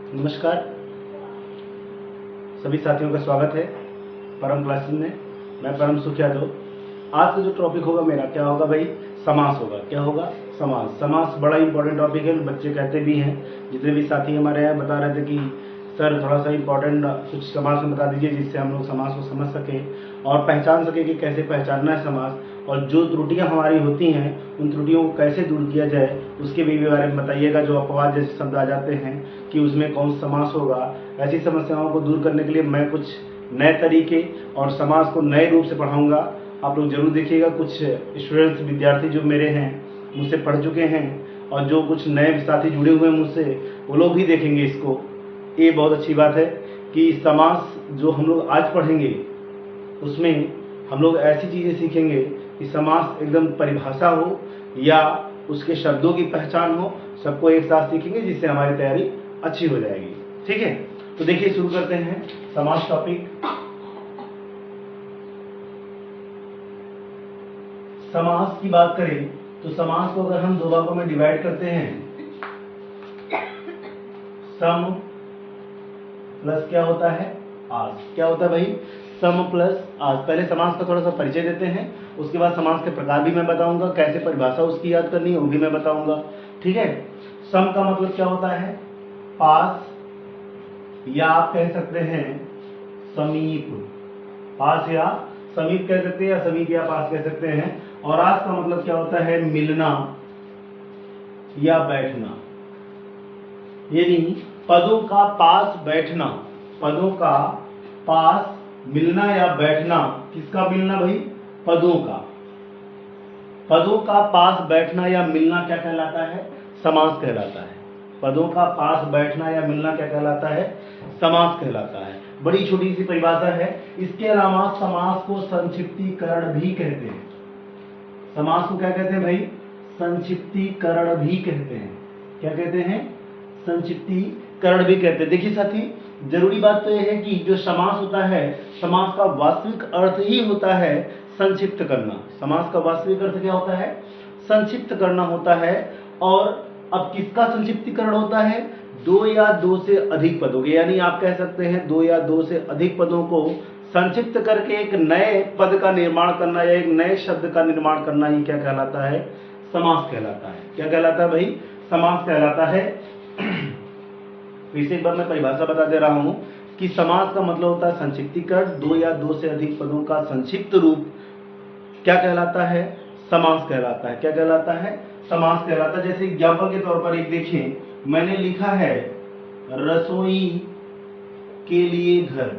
नमस्कार, सभी साथियों का स्वागत है परम क्लासेस में। मैं परम सुख यादव। आज का जो टॉपिक होगा मेरा क्या होगा भाई? समास होगा। क्या होगा? समास। समास बड़ा इंपॉर्टेंट टॉपिक है, बच्चे कहते भी हैं। जितने भी साथी हमारे यहाँ बता रहे थे कि सर थोड़ा सा इंपॉर्टेंट कुछ समास में बता दीजिए जिससे हम लोग समास को समझ सकें और पहचान सकें कि कैसे पहचानना है समास, और जो त्रुटियां हमारी होती हैं उन त्रुटियों को कैसे दूर किया जाए उसके भी बारे में बताइएगा। जो अपवाद जैसे शब्द आ जाते हैं कि उसमें कौन सा समास होगा, ऐसी समस्याओं को दूर करने के लिए मैं कुछ नए तरीके और समास को नए रूप से पढ़ाऊंगा। आप लोग जरूर देखिएगा। कुछ स्टूडेंट्स विद्यार्थी जो मेरे हैं मुझसे पढ़ चुके हैं और जो कुछ नए साथी जुड़े हुए हैं मुझसे, वो लोग भी देखेंगे इसको। ये बहुत अच्छी बात है कि समास जो हम लोग आज पढ़ेंगे उसमें हम लोग ऐसी चीज़ें सीखेंगे कि समास एकदम परिभाषा हो या उसके शब्दों की पहचान हो, सबको एक साथ सीखेंगे जिससे हमारी तैयारी अच्छी हो जाएगी। ठीक है, तो देखिए शुरू करते हैं समास टॉपिक। समास की बात करें तो समास को अगर हम दो भागों में डिवाइड करते हैं, सम प्लस क्या होता है? आस। क्या होता है भाई? सम प्लस आस। पहले समास का थोड़ा सा परिचय देते हैं, उसके बाद समास के प्रकार भी मैं बताऊंगा, कैसे परिभाषा उसकी याद करनी है वो भी मैं बताऊंगा। ठीक है, सम का मतलब क्या होता है? पास, या आप कह सकते हैं समीप। पास या समीप कह सकते हैं, या समीप या पास कह सकते हैं। और आस का मतलब क्या होता है? मिलना या बैठना। यानी पदों का पास बैठना, पदों का पास मिलना या बैठना। किसका मिलना भाई? पदों का। पदों का पास बैठना या मिलना क्या कहलाता है? समास कहलाता है। पदों का पास बैठना या मिलना क्या कहलाता है? समास कहलाता है। बड़ी छोटी सी परिभाषा है। इसके अलावा समास को संक्षिप्तीकरण भी कहते हैं। समास को क्या कहते हैं भाई? संक्षिप्तीकरण भी कहते हैं। क्या कहते हैं? संक्षिप्तीकरण भी कहते हैं। देखिए साथी, जरूरी बात तो यह है कि जो समास होता है, समास का वास्तविक अर्थ ही होता है संक्षिप्त करना। समास का वास्तविक अर्थ क्या होता है? संक्षिप्त करना होता है। और अब किसका संक्षिप्तीकरण होता है? दो या दो से अधिक पदों के, यानी आप कह सकते हैं दो या दो से अधिक पदों को संक्षिप्त करके एक नए पद का निर्माण करना या एक नए शब्द का निर्माण करना ही क्या कहलाता है? समास कहलाता है। क्या कहलाता है भाई? समास कहलाता है। फिर से एक बार मैं परिभाषा बता दे रहा हूं कि समास का मतलब होता है संक्षिप्तीकरण। दो या दो से अधिक पदों का संक्षिप्त रूप क्या कहलाता है? समास कहलाता है। क्या कहलाता है? समास कहलाता है। जैसे एग्जाम्पल के तौर पर एक देखिए, मैंने लिखा है रसोई के लिए घर।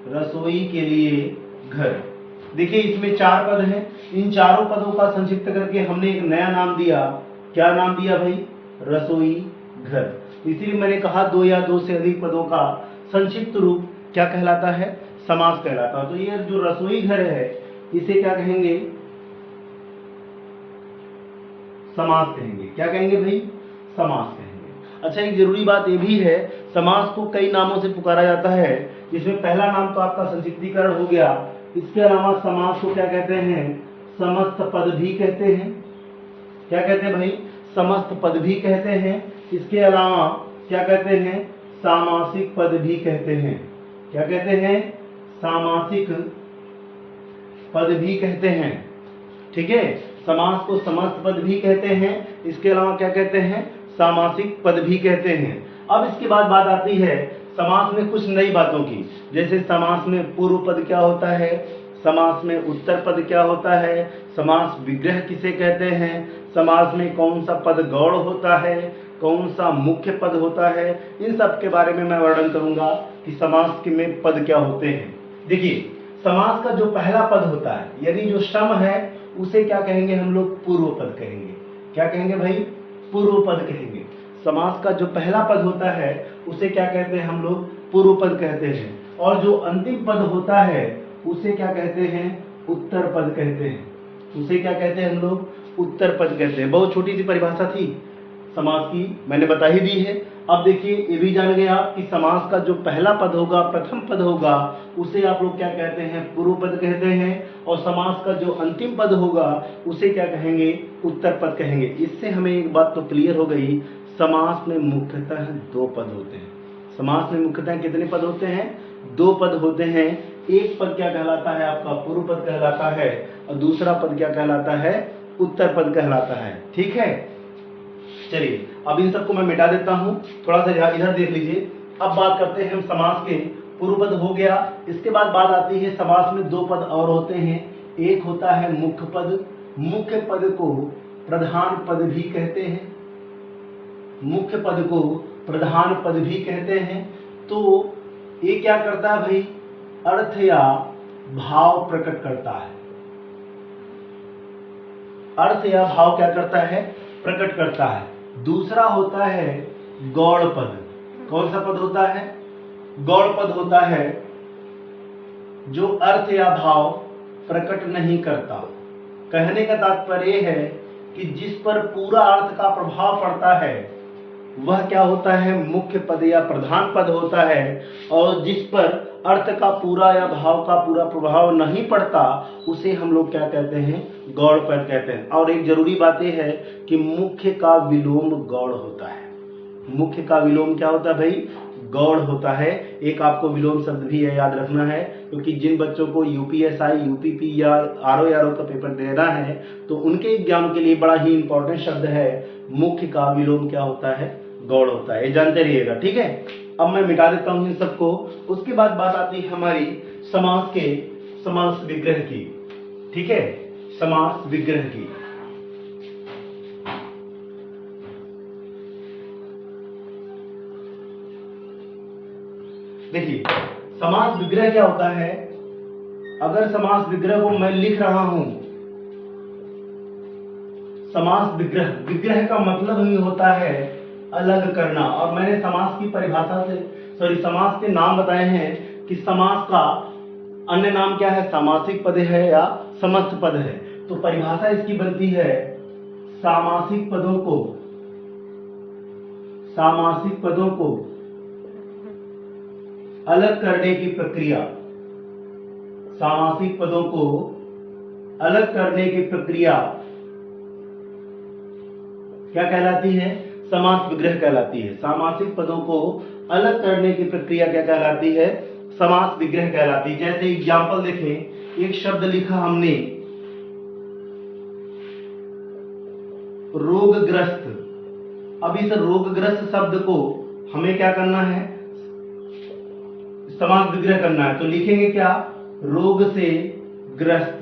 रसोई के लिए घर। देखिए इसमें चार पद हैं। इन चारों पदों का संक्षिप्त करके हमने एक नया नाम दिया। क्या नाम दिया भाई? रसोई घर। इसीलिए मैंने कहा दो या दो से अधिक पदों का संक्षिप्त रूप क्या कहलाता है? समास कहलाता है। तो ये जो रसोई घर है इसे क्या कहेंगे? समास कहेंगे। क्या कहेंगे भाई? समास कहेंगे। अच्छा, एक जरूरी बात यह भी है, समास को कई नामों से पुकारा जाता है, जिसमें पहला नाम तो आपका संक्षिप्तीकरण हो गया। इसके अलावा समास को क्या कहते हैं? समस्त पद भी कहते हैं। क्या कहते हैं भाई? समस्त पद भी कहते हैं। इसके अलावा क्या कहते हैं? सामासिक पद भी कहते हैं। क्या कहते हैं? सामासिक पद भी कहते हैं। ठीक है, समास को समस्त पद भी कहते हैं। इसके अलावा क्या कहते हैं? सामासिक पद भी कहते हैं। अब इसके बाद बात आती है समास में कुछ नई बातों की। जैसे समास में पूर्व पद क्या होता है, समास में उत्तर पद क्या होता है, समास विग्रह किसे कहते हैं, समास में कौन सा पद गौण होता है, कौन सा मुख्य पद होता है, इन सब के बारे में मैं वर्णन करूंगा कि समास के में पद क्या होते हैं। देखिए, समास का जो पहला पद होता है, यानी जो सम है, उसे क्या कहेंगे हम लोग? पूर्व पद कहेंगे। क्या कहेंगे भाई? पूर्व पद कहेंगे। समास का जो पहला पद होता है उसे क्या कहते हैं हम लोग? पूर्व पद कहते हैं। और जो अंतिम पद होता है उसे क्या कहते हैं? उत्तर पद कहते हैं। उसे क्या कहते हैं हम लोग? उत्तर पद कहते हैं। बहुत छोटी सी परिभाषा थी समास की, मैंने बता ही दी है। अब देखिए ये भी जान गए आप कि समास का जो पहला पद होगा, प्रथम पद होगा, उसे आप लोग क्या कहते हैं? पूर्व पद कहते हैं। और समास का जो अंतिम पद होगा उसे क्या कहेंगे? उत्तर पद कहेंगे। इससे हमें एक बात तो क्लियर हो गई, समास में मुख्यतः दो पद होते हैं। समास में मुख्यतः कितने पद होते हैं? दो पद होते हैं। एक पद क्या कहलाता है? आपका पूर्व पद कहलाता है, और दूसरा पद क्या कहलाता है? उत्तर पद कहलाता है। ठीक है, चलिए अब इन सबको मैं मिटा देता हूं, थोड़ा सा इधर देख लीजिए। अब बात करते हैं हम समास के। पूर्व पद हो गया, इसके बाद बात आती है समास में दो पद और होते हैं। एक होता है मुख्य पद। मुख्य पद को प्रधान पद भी कहते हैं। मुख्य पद को प्रधान पद भी कहते हैं। तो ये क्या करता है भाई? अर्थ या भाव प्रकट करता है। अर्थ या भाव क्या करता है? प्रकट करता है। दूसरा होता है गौड़ पद। कौन सा पद होता है? गौड़ पद होता है जो अर्थ या भाव प्रकट नहीं करता। कहने का तात्पर्य है कि जिस पर पूरा अर्थ का प्रभाव पड़ता है वह क्या होता है? मुख्य पद या प्रधान पद होता है। और जिस पर अर्थ का पूरा या भाव का पूरा प्रभाव नहीं पड़ता उसे हम लोग क्या कहते हैं? गौड़ पद कहते हैं। और एक जरूरी बात यह है कि मुख्य का विलोम गौड़ होता है। मुख्य का विलोम क्या होता है भाई? गौड़ होता है। एक आपको विलोम शब्द भी है, याद रखना है, क्योंकि जिन बच्चों को यूपीएसआई, यूपीपी या आरओ का पेपर देना है तो उनके एग्जाम के लिए बड़ा ही इंपॉर्टेंट शब्द है। मुख्य का विलोम क्या होता है? गौड़ होता है, ये जानते रहिएगा। ठीक है, अब मैं मिटा देता हूं इन सबको। उसके बाद बात आती है हमारी समास के समास विग्रह की। ठीक है, समास विग्रह की। देखिए समास विग्रह क्या होता है? अगर समास विग्रह को मैं लिख रहा हूं, समास विग्रह, विग्रह का मतलब ही होता है अलग करना। और मैंने समास की परिभाषा से समास के नाम बताए हैं कि समास का अन्य नाम क्या है? सामासिक पद है या समस्त पद है। तो परिभाषा इसकी बनती है सामासिक पदों को अलग करने की प्रक्रिया। सामासिक पदों को अलग करने की प्रक्रिया क्या कहलाती है? समास विग्रह कहलाती है। सामासिक पदों को अलग करने की प्रक्रिया क्या कहलाती है? समास विग्रह कहलाती है। जैसे एग्जाम्पल देखें, एक शब्द लिखा हमने रोगग्रस्त। अब इस रोगग्रस्त शब्द को हमें क्या करना है? समास विग्रह करना है। तो लिखेंगे क्या? रोग से ग्रस्त।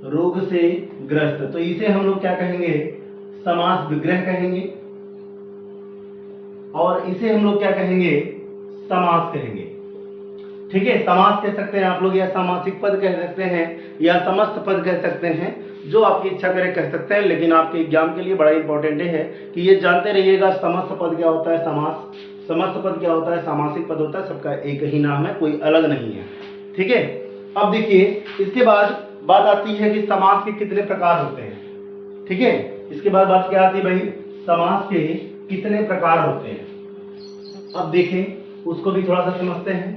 रोग से ग्रस्त। तो इसे हम लोग क्या कहेंगे? समास विग्रह कहेंगे। और इसे हम लोग क्या कहेंगे? समास कहेंगे। ठीक है, समास कह सकते हैं आप लोग, या सामासिक पद कह सकते हैं, या समस्त पद कह सकते हैं, जो आपकी इच्छा करे कह सकते हैं। लेकिन आपके एग्जाम के लिए बड़ा इंपॉर्टेंट है कि ये जानते रहिएगा समस्त पद क्या होता है, समस्त पद क्या होता है, सामासिक पद होता है। सबका एक ही नाम है, कोई अलग नहीं है। ठीक है, अब देखिए इसके बाद बात आती है कि समास के कितने प्रकार होते हैं। ठीक है, इसके बाद बात क्या आती है भाई? समास के कितने प्रकार होते हैं। अब देखें, उसको भी थोड़ा सा समझते हैं।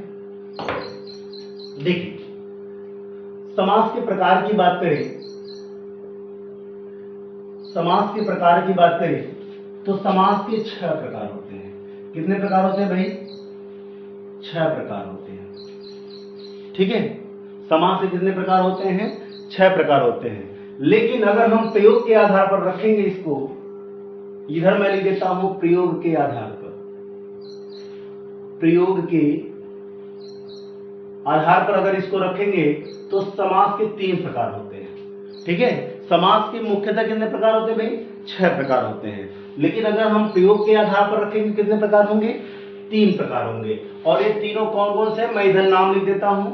देखिए, समास के प्रकार की बात करें, समास के प्रकार की बात करें तो समास के 6 प्रकार होते हैं। कितने प्रकार होते हैं भाई? 6 प्रकार होते हैं। ठीक है, समास के कितने प्रकार होते हैं? 6 प्रकार होते हैं। लेकिन अगर हम प्रयोग के आधार पर रखेंगे इसको, इधर मैं लिख देता हूं प्रयोग के आधार पर। प्रयोग के आधार पर अगर इसको रखेंगे तो समास के 3 प्रकार होते हैं। ठीक है, समास के मुख्यतः कितने प्रकार होते हैं भाई? 6 प्रकार होते हैं। लेकिन अगर हम प्रयोग के आधार पर रखेंगे कितने प्रकार होंगे? 3 प्रकार होंगे। और ये तीनों कौन कौन से? मैं इधर नाम लिख देता हूं।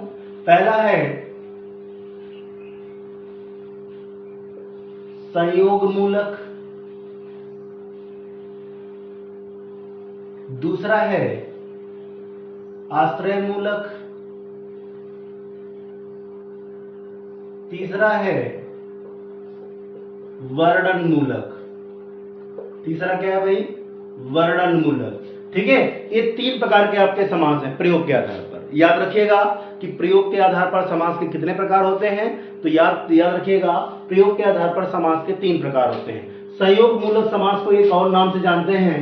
पहला है संयोग मूलक, दूसरा है आश्रय मूलक, तीसरा है वर्णन मूलक। तीसरा क्या है भाई? वर्णन मूलक। ठीक है, ये 3 प्रकार के आपके समास हैं प्रयोग के आधार पर। याद रखिएगा कि प्रयोग के आधार पर समास के कितने प्रकार होते हैं। तो याद रखिएगा, प्रयोग के आधार पर समास के 3 प्रकार होते हैं। संयोग मूलक समास को एक और नाम से जानते हैं,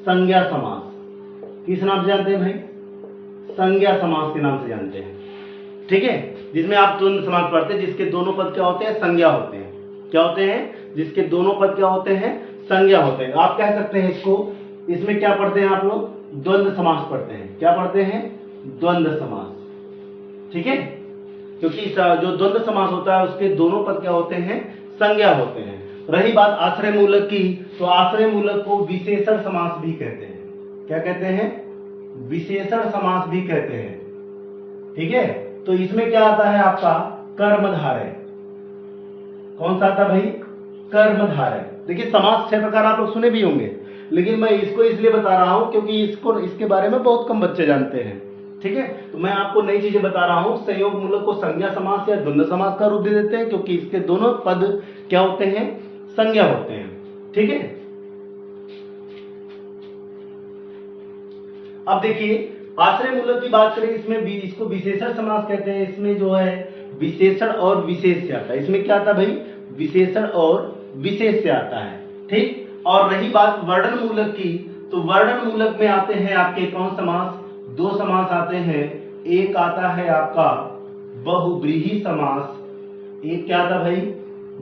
संज्ञा समास। किस नाम से जानते हैं भाई? संज्ञा समास के नाम से जानते हैं। ठीक है, जिसमें आप द्वंद्व समास पढ़ते हैं, जिसके दोनों पद क्या होते हैं? संज्ञा होते हैं। क्या होते हैं? जिसके दोनों पद क्या होते हैं? संज्ञा होते हैं। आप कह सकते हैं इसको, इसमें क्या पढ़ते हैं आप लोग? द्वंद्व समास पढ़ते हैं। क्या पढ़ते हैं? द्वंद्व समास। ठीक है, क्योंकि जो द्वंद्व समास होता है उसके दोनों पद क्या होते हैं? संज्ञा होते हैं। रही बात आश्रय मूलक की, तो आश्रय मूलक को विशेषण समास भी कहते हैं। क्या कहते हैं? विशेषण समास भी कहते हैं। ठीक है, तो इसमें क्या आता है आपका? कर्मधारय। कौन सा आता भाई? कर्मधारय। देखिए समास 6 प्रकार आप लोग सुने भी होंगे, लेकिन मैं इसको इसलिए बता रहा हूं क्योंकि इसके बारे में बहुत कम बच्चे जानते हैं। ठीक है, तो मैं आपको नई चीजें बता रहा हूं। संयोग मूलक को संज्ञा समास या द्वंद्व समास का रूप दे देते हैं, क्योंकि इसके दोनों पद क्या होते हैं? संज्ञा होते हैं। ठीक है, अब देखिए आश्रय मूलक की बात करें, इसमें भी इसको विशेषण समास कहते हैं। इसमें जो है विशेषण और विशेष से आता है। इसमें क्या आता है भाई? विशेषण और विशेष से आता है। ठीक, और रही बात वर्णन मूलक की, तो वर्णन मूलक में आते हैं आपके कौन समास? 2 समास आते हैं। एक आता है आपका बहुव्रीहि समास। एक क्या आता भाई?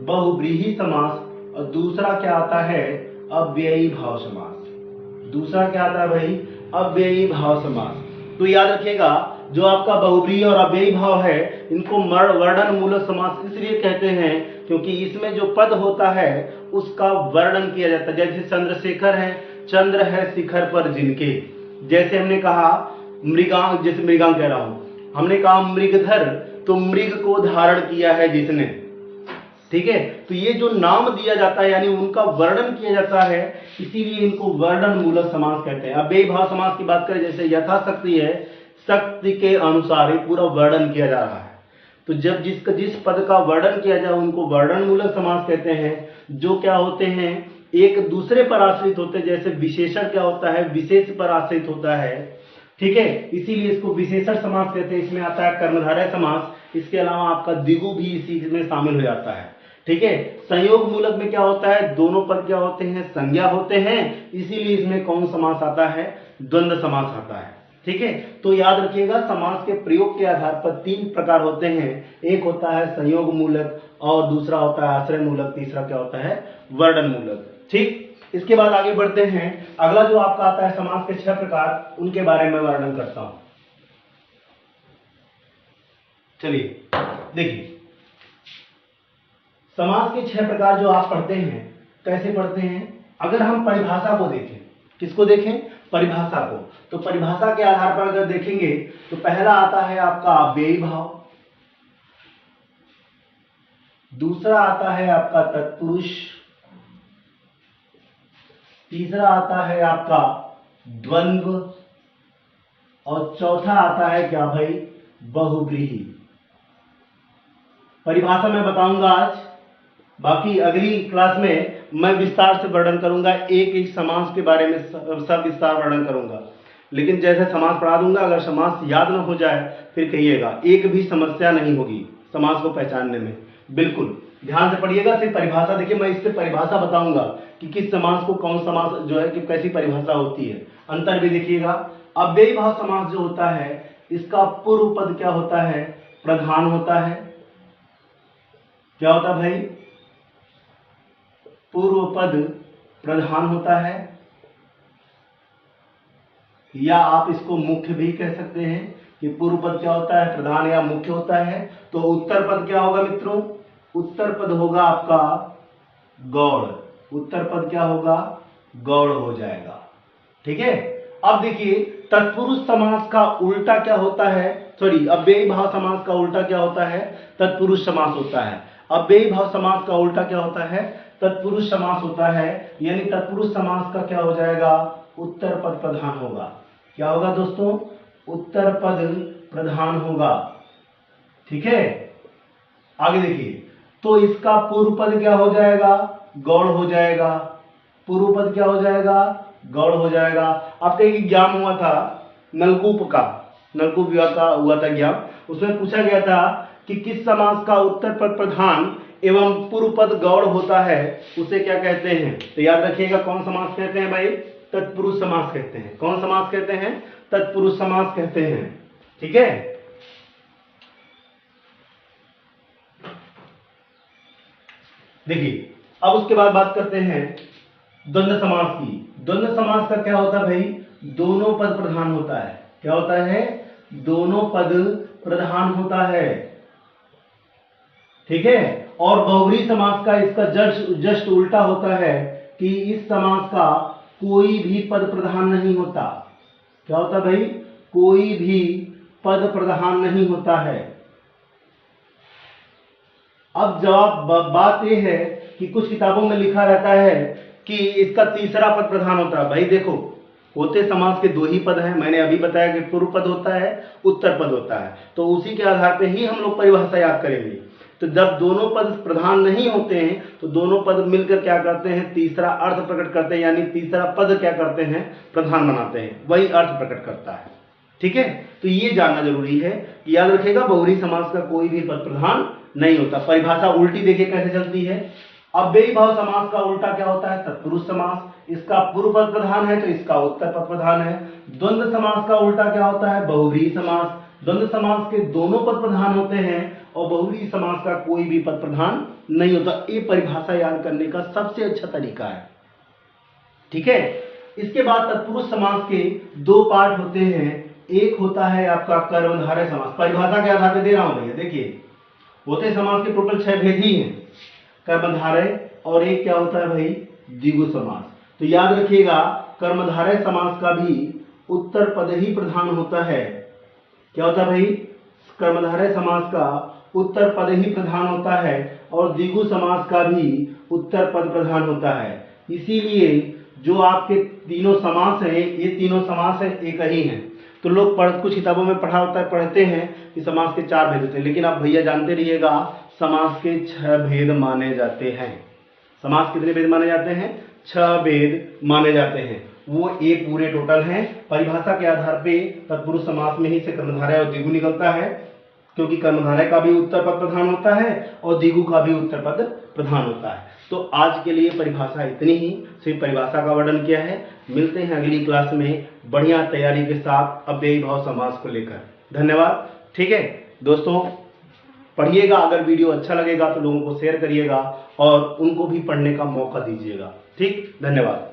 बहुव्रीहि समास। और दूसरा क्या आता है? अव्ययी भाव समास। दूसरा क्या आता है भाई? अव्ययी भाव समास। तो याद रखिएगा, जो आपका बहुव्रीहि और अव्ययी भाव है, इनको वर्णन मूलक समास इसलिए कहते हैं क्योंकि इसमें जो पद होता है उसका वर्णन किया जाता है। जैसे चंद्रशेखर है, चंद्र है शिखर पर जिनके। जैसे हमने कहा मृगांक, जैसे मृगांक कह रहा हूं, हमने कहा मृगधर, तो मृग को धारण किया है जिसने। ठीक है, तो ये जो नाम दिया जाता है यानी उनका वर्णन किया जाता है, इसीलिए इनको वर्णन मूलक समास कहते हैं। अव्ययी भाव समास की बात करें, जैसे यथाशक्ति है, शक्ति के अनुसार ही पूरा वर्णन किया जा रहा है। तो जब जिस पद का वर्णन किया जाए उनको वर्णन मूलक समास कहते हैं। जो क्या होते हैं? एक दूसरे पर आश्रित होते हैं। जैसे विशेषण क्या होता है? विशेष पर आश्रित होता है। ठीक है, इसीलिए इसको विशेषण समास कहते हैं। इसमें आता है कर्मधारय समास। इसके अलावा आपका द्विगु भी इसी में शामिल हो जाता है। ठीक है, संयोग मूलक में क्या होता है? दोनों पद क्या होते हैं? संज्ञा होते हैं। इसीलिए इसमें कौन समास आता है? द्वंद्व समास आता है। ठीक है, तो याद रखिएगा समास के प्रयोग के आधार पर 3 प्रकार होते हैं। एक होता है संयोग मूलक, और दूसरा होता है आश्रय मूलक, तीसरा क्या होता है? वर्णन मूलक। ठीक, इसके बाद आगे बढ़ते हैं। अगला जो आपका आता है समास के 6 प्रकार, उनके बारे में वर्णन करता हूं। चलिए देखिए, समास के 6 प्रकार जो आप पढ़ते हैं, कैसे पढ़ते हैं? अगर हम परिभाषा को देखें, किसको देखें? परिभाषा को। तो परिभाषा के आधार पर अगर देखेंगे तो पहला आता है आपका अव्ययी भाव, दूसरा आता है आपका तत्पुरुष, तीसरा आता है आपका द्वंद्व, और चौथा आता है क्या भाई? बहुव्रीहि। परिभाषा मैं बताऊंगा आज, बाकी अगली क्लास में मैं विस्तार से वर्णन करूंगा। एक एक समास के बारे में सब विस्तार वर्णन करूंगा। लेकिन जैसे समास पढ़ा दूंगा, अगर समास याद न हो जाए फिर कहिएगा, एक भी समस्या नहीं होगी समास को पहचानने में। बिल्कुल ध्यान से पढ़िएगा। सिर्फ परिभाषा देखिए, मैं इससे परिभाषा बताऊंगा कि किस समास को कौन समास जो है कि कैसी परिभाषा होती है। अंतर भी देखिएगा। अव्ययी भाव समास जो होता है, इसका पूर्व पद क्या होता है? प्रधान होता है। क्या होता है भाई? पूर्व पद प्रधान होता है, या आप इसको मुख्य भी कह सकते हैं कि पूर्व पद क्या होता है? प्रधान या मुख्य होता है। तो उत्तर पद क्या होगा मित्रों? उत्तर पद होगा आपका गौड़। उत्तर पद क्या होगा? गौड़ हो जाएगा। ठीक है, अब देखिए तत्पुरुष समास का उल्टा क्या होता है? सॉरी, अव्ययी भाव समास का उल्टा क्या होता है? तत्पुरुष समास होता है। अव्ययी भाव समास का उल्टा क्या होता है? तत्पुरुष समास होता है। यानी तत्पुरुष समास का क्या हो जाएगा? उत्तर पद प्रधान होगा। क्या होगा दोस्तों? उत्तर पद प्रधान होगा। ठीक है, आगे देखिए, तो इसका पूर्व पद क्या हो जाएगा? गौड़ हो जाएगा। पूर्व पद क्या हो जाएगा? गौड़ हो जाएगा। आपका एक एग्जाम हुआ था नलकूप का, नलकूप विभाग का हुआ था एग्जाम। उसमें पूछा गया था कि किस समास का उत्तर पद प्रधान एवं पूर्व पद गौड़ होता है उसे क्या कहते हैं? तो याद रखिएगा, कौन समास कहते हैं भाई? तत्पुरुष समास कहते हैं। कौन समास कहते हैं? तत्पुरुष समास कहते हैं। ठीक है, देखिए अब उसके बाद बात करते हैं द्वंद्व समास की। द्वंद्व समास का क्या होता है भाई? दोनों पद प्रधान होता है। क्या होता है? दोनों पद प्रधान होता है। ठीक है, और बहुब्रीहि समास का इसका जस्ट उल्टा होता है कि इस समास का कोई भी पद प्रधान नहीं होता। क्या होता है भाई? कोई भी पद प्रधान नहीं होता है। अब जवाब बात यह है कि कुछ किताबों में लिखा रहता है कि इसका तीसरा पद प्रधान होता है। भाई देखो, होते समास के दो ही पद हैं। मैंने अभी बताया कि पूर्व पद होता है, उत्तर पद होता है, तो उसी के आधार पे ही हम लोग परिभाषा याद करेंगे। तो जब दोनों पद प्रधान नहीं होते हैं तो दोनों पद मिलकर क्या करते हैं? तीसरा अर्थ प्रकट करते हैं, यानी तीसरा पद क्या करते हैं? प्रधान बनाते हैं, वही अर्थ प्रकट करता है। ठीक है, तो ये जानना जरूरी है कि याद रखिएगा, बहुब्रीहि समास का कोई भी पद प्रधान नहीं होता। परिभाषा उल्टी देखिए कैसे चलती है। अव्ययी भाव समास का उल्टा क्या होता है? तत्पुरुष समास। इसका पूर्व पद प्रधान है तो इसका उत्तर पद प्रधान है। द्वंद्व समास का उल्टा क्या होता है? बहुब्रीहि समास। द्वंद्व समास के दोनों पद प्रधान होते हैं और बहुब्रीहि समास का कोई भी पद प्रधान नहीं होता। ये परिभाषा याद करने का सबसे अच्छा तरीका है। ठीक है, इसके बाद तत्पुरुष समास के दो पार्ट होते हैं। एक होता है आपका कर्मधारय समास। परिभाषा के आधार पर दे रहा हूं भैया, देखिए होते समास के टोटल 6 भेद ही हैं, कर्मधारय, और एक क्या होता है भाई? द्विगु समास। तो याद रखिएगा, कर्मधारय समास का भी उत्तर पद ही प्रधान होता है। क्या होता है भाई? कर्मधारय समास का उत्तर पद ही प्रधान होता है और द्विगु समास का भी उत्तर पद प्रधान होता है। इसीलिए जो आपके तीनों समास हैं, ये तीनों समास हैं एक ही हैं। तो लोग कुछ किताबों में पढ़ते हैं कि समास के 4 भेद होते हैं, लेकिन आप भैया जानते रहिएगा, समास के 6 भेद माने जाते हैं। समास कितने भेद माने जाते हैं? 6 भेद माने जाते हैं। वो ये पूरे टोटल हैं। परिभाषा के आधार पे तत्पुरुष समास में ही से कर्मधारय और द्विगु निकलता है, क्योंकि कर्मधारय का भी उत्तर पद प्रधान होता है और द्विगु का भी उत्तर पद प्रधान होता है। तो आज के लिए परिभाषा इतनी ही, सिर्फ परिभाषा का वर्णन किया है। मिलते हैं अगली क्लास में बढ़िया तैयारी के साथ अव्ययी भाव समास को लेकर। धन्यवाद। ठीक है दोस्तों, पढ़िएगा। अगर वीडियो अच्छा लगेगा तो लोगों को शेयर करिएगा और उनको भी पढ़ने का मौका दीजिएगा। ठीक, धन्यवाद।